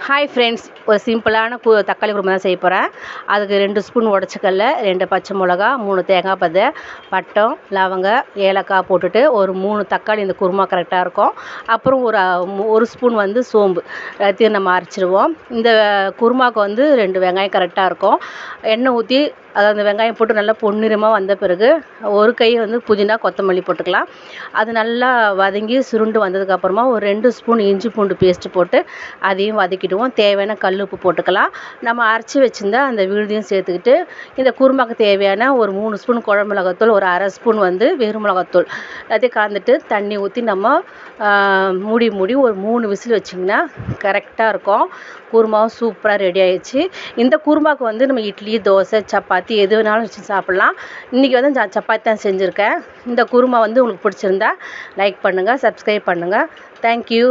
Hi friends, ஒரு சிம்பிளான தக்காளி குருமா தான் செய்ய போகிறேன். அதுக்கு 2 ஸ்பூன் உடச்சக்கல்ல, 2 பச்சை மிளகா, 3 தேங்காய் பத்தை, பட்டம், லவங்கம், ஏலக்காய் போட்டுட்டு ஒரு 3 தக்காளி இந்த குருமா கரெக்டாக இருக்கும். அப்புறம் ஒரு ஸ்பூன் சோம்பு எல்லாத்தையும் நம்ம அரைச்சிடுவோம். இந்த குருமாவுக்கு 2 வெங்காயம் கரெக்டாக இருக்கும். எண்ணெய் ஊற்றி அந்த வெங்காயம் போட்டு நல்லா பொன்னிறமாக வந்த பிறகு ஒரு கை புதினா கொத்தமல்லி போட்டுக்கலாம். அது நல்லா வதங்கி சுருண்டு வந்ததுக்கப்புறமா ஒரு 2 ஸ்பூன் இஞ்சி பூண்டு பேஸ்ட்டு போட்டு அதையும் வதக்கிடுவோம். தேவையான கல் உப்பு போட்டுக்கலாம். நம்ம அரைச்சி வச்சுருந்தா அந்த விழுதையும் சேர்த்துக்கிட்டு இந்த குருமாக்கு தேவையான ஒரு 3 ஸ்பூன் குழம்பு மிளகாத்தூள், ஒரு அரை ஸ்பூன் வெறும் மிளகாத்தூள் எல்லாத்தையும் கலந்துட்டு தண்ணி ஊற்றி நம்ம மூடி ஒரு 3 விசில் வச்சிங்கன்னா கரெக்டாக இருக்கும். குருமாவும் சூப்பராக ரெடி ஆயிடுச்சு. இந்த குருமாவுக்கு நம்ம இட்லி, தோசை, சப்பாத்தி எது வேணாலும் வச்சு சாப்பிட்லாம். இன்றைக்கி நான் சப்பாத்தி தான் செஞ்சுருக்கேன். இந்த குருமா உங்களுக்கு பிடிச்சிருந்தா லைக் பண்ணுங்கள், சப்ஸ்கிரைப் பண்ணுங்கள். தேங்க்யூ.